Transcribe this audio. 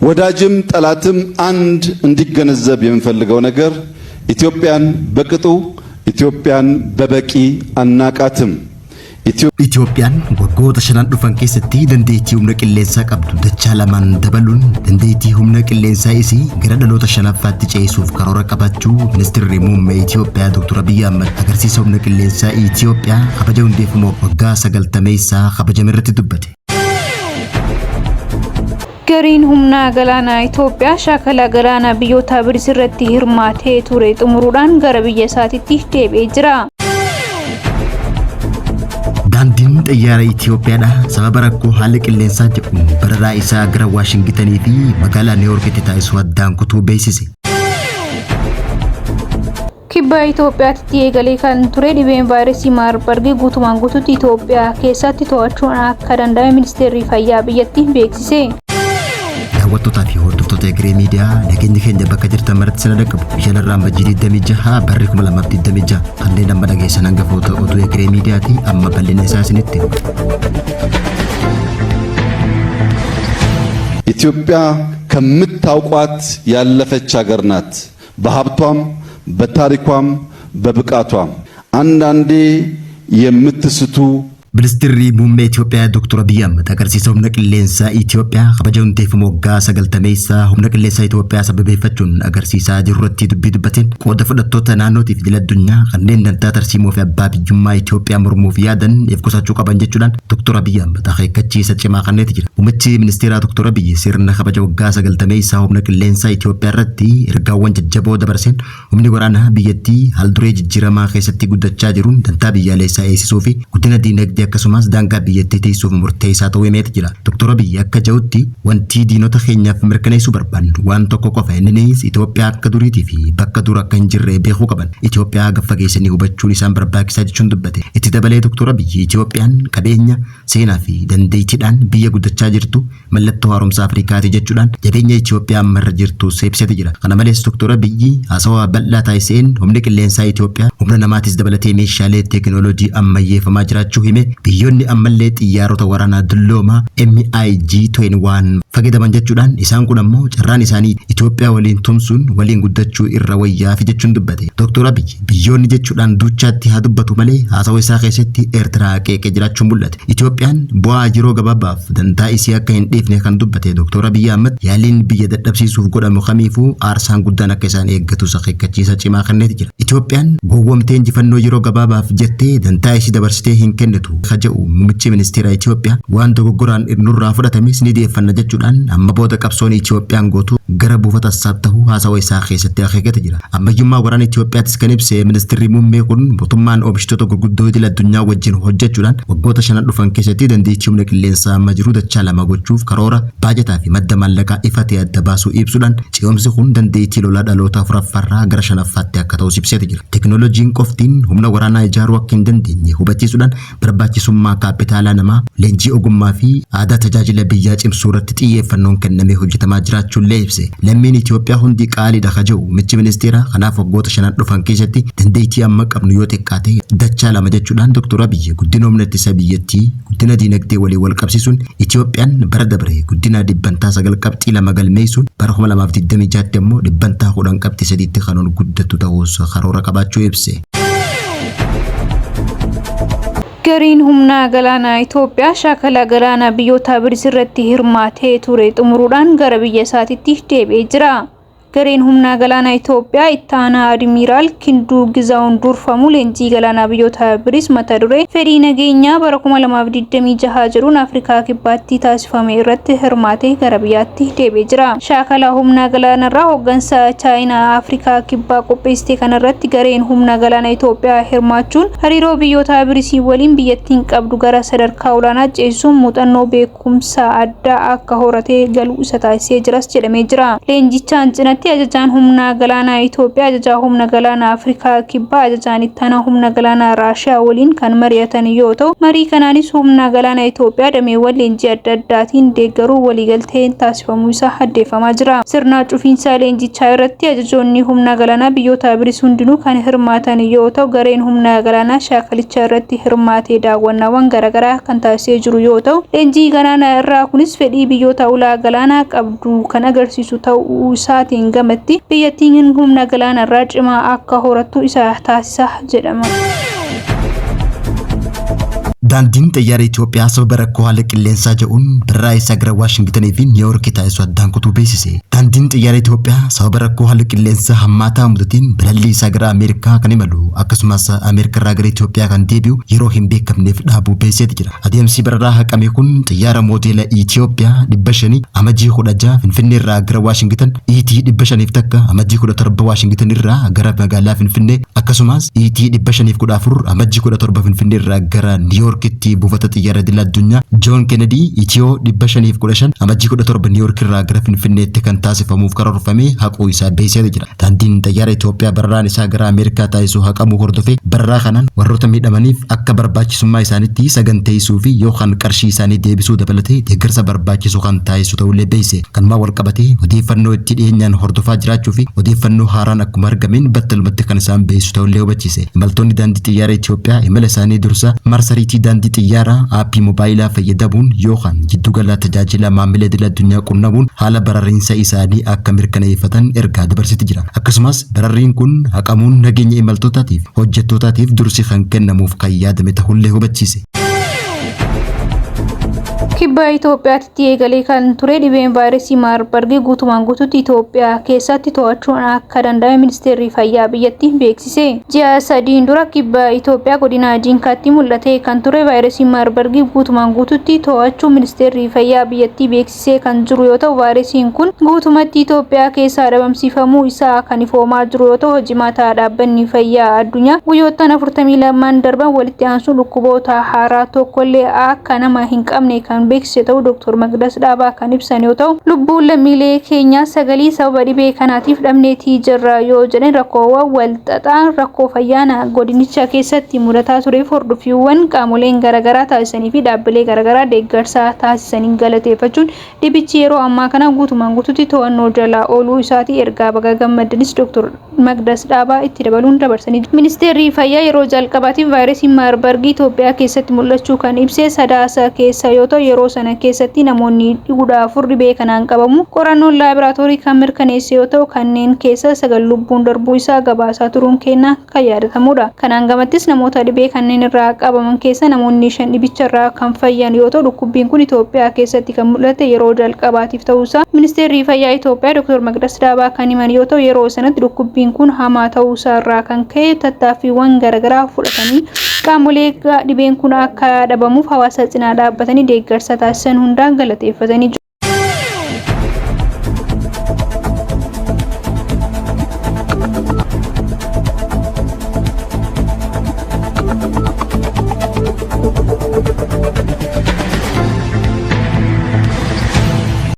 ወዳጅም ጠላትም አንድ እንዲገነዘብ የምፈልገው ነገር ኢትዮጵያን በቅጡ ኢትዮጵያን በበቂ አናቃትም። ኢትዮጵያን ወጎota shanan dhufan keessatti dandeettii humna qilleensaa qabdu dachaa lamaan dabaluun dandeettii humna qilleensaa isii gara dhaloota shanaffaatti ceesisuuf karoora qabachuu ministeerri muummee Itoophiyaa Dr. Abiy Ahmed agarsiisa humna qilleensaa Itoophiyaa kabaja hundeeffama waggaa 90 kabajame irratti dubbate. Gariin humna galaana Itoophiyaa shaakala galaana biyyoota biraa irratti hirmaatee ture xumuruudhaan gara biyya isaatiitti deebi'ee jira. Daandiin xiyyaara Itoophiyaadha sababa rakkoo haala qilleensaa jedhuun bararaa isaa gara Waashingitanii fi magaalaa Niiwuorkitti taasisuu addaan kutuu beeksise. Kibba Itoophiyaatti eegalee kan ture dhibeen vaayirasii Maarbarg guutumaan guutuutti Itoophiyaa keessatti to'achuun akka danda'ame ministeerri fayyaa biyyattii beeksise. Daawwattootaa fi hordoftoota Egeree Miidiyaa nageenya keenya bakka jirtan maratti sana dhaqqabu. Biyya narraan bajjii 26 barri 2026 kanneen amma dhageessan hangafoota oduu Egeree Miidiyaati amma bal'ina isaa isinitti. ኢትዮጵያ ከምታውቋት ያለፈች ሀገር ናት። በሀብቷም በታሪኳም በብቃቷም አንዳንዴ የምትስቱ Ministeerri muummee Itoophiyaa Dr. Abiy Ahmed agarsiisa humna qilleensaa Itoophiyaa kabaja hundeeffama waggaa 90 humna qilleensaa Itoophiyaa sababeeffachuun agarsiisaa jiru irratti dubbii dubbateen qooda fudhattoota naannootii fi addunyaa kanneen dantaa tarsiimoo fi abbaa biyyummaa Itoophiyaa mormuuf yaadan eeggatuu qaban jechuudhaan Dr. Abiy Ahmed akeekkachiisa cimaa kenneeti jira. Muummichi ministeeraa Dr. Abiy sirna kabaja waggaa 90 humna qilleensaa Itoophiyaa irratti ergaawwan jajjaboo dabarseen humni waraanaa biyyattii haalduree jijjiiramaa keessatti guddachaa jiruun dantaa biyyaalessaa eegsisuu fi guddina diinagdee akkasumas daangaa biyyattii teessisuuf murteessaa ta'uu himeeti jira. Dr. Abiy akka jedhutti wanti diinota keenyaaf mirkaneessuu barbaannu waan tokko qofa innis Itoophiyaa akka duriitii fi bakka dur akka hin jirre beekuu qaban. Itoophiyaa gaffa geessanii hubachuun isaan barbaachisaa jechuun dubbate. Itti dabalee Dr. Abiy Itoophiyaan qabeenya seenaa fi dandeettiidhaan biyya guddachaa jirtu mallattoo haaromsa Afrikaati jechuudhaan jabeenya Itoophiyaa ammarra jirtu seebsee jira. Kana malees Dr. Abiy haasawaa bal'aa taasiseen humni qilleensaa Itoophiyaa humna namaatis dabalatee meeshaalee teekinooloojii ammayyeeffamaa jiraachuu hime. Biyyoonni ammallee xiyyaarota waraanaa dulloomaa MiG-21 fayyadaman jechuudhaan isaan kun ammoo carraan isaanii Itoophiyaa waliin tumsuun waliin guddachuu irra wayyaa fi jechuun dubbate. Dr. Abiy biyyoonni jechuudhaan duuchaatti haa dubbatu malee haasawaa isaa keessatti Eertiraa qeeqee jiraachuun mul'ate. Itoophiyaan bu'aa yeroo gabaabaaf dantaa isii akka hin dhiifne kan dubbate Dr. Abiy Ahmed yaaliin biyya dadhabsiisuuf godhamu kamiifuu aarsaan guddaan akka isaan eeggatu akeekkachiisa cimaa kenneeti jira. Itoophiyaan gowwoomtee injifannoo yeroo gabaabaaf jettee dantaa isii dabarsitee hin kennitu. Kaja'u muummichi ministeera Itoophiyaa waan dogoggoraan nurraa fudhatames ni deeffanna jechuudhaan amma booda qabsoon Itoophiyaan gootu gara buufata ta'uu haasawaa isaa keessatti akeekate jira. Ammayyummaa waraana Itoophiyaattis kan ibse ministeerri muummee kun mootummaan oomishtoota gurguddoo idil addunyaa wajjin hojjechuudhaan waggoota 5 dhufan keessatti dandeettii humna qilleensaa amma jiru dachaa 2 gochuuf karoora baajataa fi madda maallaqaa ifa ta'e adda baasuu ibsuudhaan ce'umsi kun dandeettii lolaa dhaloota 4ffaarraa gara 5ffaatti akka ta'u ibseeti jira. Teknooloojiin qoftiin humna waraanaa ijaaruu akka hin dandeenye hubachiisuudhaan barbaachisummaa kaapitaalaa namaa leenjii ogummaa fi aadaa tajaajila biyyaa cimsuu irratti xiyyeeffannoon kennamee hojjetamaa jiraachuullee ibse. Lammiin Itoophiyaa hundi qaaliidha kaja'u muummichi ministeera kanaaf waggoota 5 dhufan keessatti dandeettii amma qabnu yoo xiqqaate dachaa 2 jechuudhaan Dr. Abiy guddina humna ittisa biyyattii guddina diinagdee walii wal qabsiisuun Itoophiyaan bara dabre guddina 9.2 galmeessuun bara 2026 immoo 10.3 kan guddattu ta'uus karoora qabaachuu ibse. Gariin humna galaana Itoophiyaa shaakala galaana biyyoota biraa irratti hirmaatee ture xumuruudhaan gara biyya isaatiitti deebi'ee jira. Gariin humna galaana Itoophiyaa ittaanaa Admiraal Kinduu Gizaawun durfamu leenjii galaana biyyoota biraa mata duree fedhii nageenyaa bara 2026 jedhuun Afrikaa kibbaatti taasifame irratti hirmaatee gara biyyaatti deebi'ee jira. Shaakala humna galaanarraa hooggansa Chaayinaa Afrikaa kibbaa qopheessite kanarratti gareen humna galaana Itoophiyaa hirmaachuun hariiroo biyyoota biraa waliin biyyattiin qabdu gara sadarkaa olaanaa ceesisuun muuxannoo beekumsa addaa akka horatee galuu isa taasisee jiras jedhamee jira. Leenjichaan cinatti kanarratti ajajaan humna galaanaa Itoophiyaa ajajaa humna galaanaa Afrikaa kibbaa ajajaan ittaanaa humna galaanaa Raashiyaa waliin kan mari'atan yoo ta'u marii kanaanis humna galaanaa Itoophiyaa dameewwan leenjii adda addaatiin deeggaruu waliigalteen taasifamuu isaa addeeffamaa jira. Sirna cufiinsa leenjichaa irratti ajajoonni humna galaanaa biyyoota biris hundinuu kan hirmaatan yoo ta'u gareen humna galaanaa shaakalicha irratti hirmaatee daawwannaawwan garaagaraa kan taasisee jiru yoo ta'u leenjii galaanaa irraa kunis fedhii biyyoota ulaa galaanaa qabdu kan agarsiisu ta'uu isaatiin gamatti biyyattiin humna galaanaa irraa cimaa akka horattu isa taasisa jedhama. Daandiin xiyyaara Itoophiyaa sababa rakkoo haala qilleensaa jedhuun birraa isaa gara Waashingtanii fi Niiwuork taasisuu addaan kutuu beeksise. Daandiin xiyyaara Itoophiyaa sababa rakkoo haala qilleensaa hammaataa mudateen balalii isaa gara Ameerikaa kan imalu akkasumas Ameerikaa irraa gara Itoophiyaa kan deebi'u yeroo hin beekamneef dhaabuu beeksisee jira. Adeemsi birraa haqame kun xiyyaara moodeela Itoophiyaa 500 amajjii 16 Finfinnee irraa gara Waashingtan ET 500 takka amajjii 17 Waashingtan irraa gara magaalaa Finfinnee akkasumas ET 514 amajjii 17 Finfinnee irraa gara Niiwuork kitti buufata xiyyaara idil addunyaa John Kennedy Itiyoo 515 amajjii 17 Niiwuork irraa gara Finfinneetti kan taasifamuuf karoorfame haquu isaa beeksisee jira. Daandiin xiyyaara Itoophiyaa barraan isaa gara Ameerikaa taasisuu haqamuu hordofee barraa kanaan warroota miidhamaniif akka barbaachisummaa isaaniitti saganteessuu fi yookaan qarshii isaanii deebisuu dabalatee deeggarsa barbaachisu kan taasisu ta'ullee beeksise. Kanuma wal qabatee odeeffannoo itti dhiyeenyaan hordofaa jiraachuu fi odeeffannoo haaraan akkuma argameen battalumatti kan isaan beeksisu ta'ullee hubachiise. Imaltoonni daandii xiyyaara Itoophiyaa imala isaanii dursa marsariitii daandii xiyyaara aappii moobaayilaa fayyadamuun yookaan jiddugala tajaajila maamila idil addunyaa qunnamuun haala barariinsa isaanii akka mirkaneeffatan ergaa dabarsiti jira. Akkasumas barariin kun haqamuun nageenya imaltootaatiif hojjettootaatiif dursi kan kennamuuf kan yaadame ta'ullee hubachiise. Kibba Itoophiyaatti eegalee kan ture dhibeen vaayirasii Maarbargii guutumaan guutuutti Itoophiyaa keessatti to'achuun akka danda'ame ministeerri fayyaa biyyattii beeksise. Ji'a 3 dura kibba Itoophiyaa godina Jinkaatti mul'ate kan ture vaayirasii Maarbargii guutumaan guutuutti to'achuu ministeerri fayyaa biyyattii beeksisee kan jiru yoo ta'u vaayirasiin kun guutumatti Itoophiyaa keessaa dhabamsiifamuu isaa kan ifoomaa jiru yoo ta'u hojimataa dhaabbanni fayyaa addunyaa guyyoottan 42 darban walitti aansuun dhukkuboota haaraa tokkollee akka nama hin qabne kan beeksise ta'uu Dr. Magdas Dhaabaa kan ibsan yoo ta'u lubbuun lammiilee keenya sagalii sababa dhibee kanaatiif dhabneetii jirra yoo jedhan rakkoowwan walxaxaa rakkoo fayyaa godinicha keessatti mudataa tureef hordoffiiwwan qaamoleen garaagaraa taasisanii fi dhaabbilee garaagaraa deeggarsa taasisanii galateeffachuun dhibichi yeroo ammaa kana guutumaan guutuutti to'annoo jala ooluu isaatii ergaa baga gammadanis Dr. Magdas Dhaabaa itti dabaluun dabarsanii ministeerri fayyaa yeroo jalqabaatiif vaayirasii Maarbargii Itoophiyaa keessatti mul'achuu kan ibse sadaasa keessa yoo ta'u yeroo sana keessatti namoonni 14 dhibee kanaan qabamu qorannoon laaboraatoorii kan mirkaneesse yoo ta'u kanneen keessa 9 lubbuun darbuu isaa gabaasaa turuun keenya kan yaadatamudha. Kanaan gamattis namoota dhibee kanneen irraa qabaman keessa namoonni 5 dhibicha irraa kan fayyan yoo ta'u dhukkubbiin kun Itoophiyaa keessatti kan mul'ate yeroo jalqabaatiif ta'uusaa ministeerri fayyaa Itoophiyaa Dr. Magdas Dhaabaa kan himan yoo ta'u yeroo sanatti dhukkubbiin kun hamaa ta'uusaa irraa kan ka'e tattaaffiiwwan garaagaraa fudhatanii qaamolee dhibeen kun akka dhabamuuf hawaasa cinaa dhaabbatanii deeggarsa taasisan hundaan galateeffatanii jiru.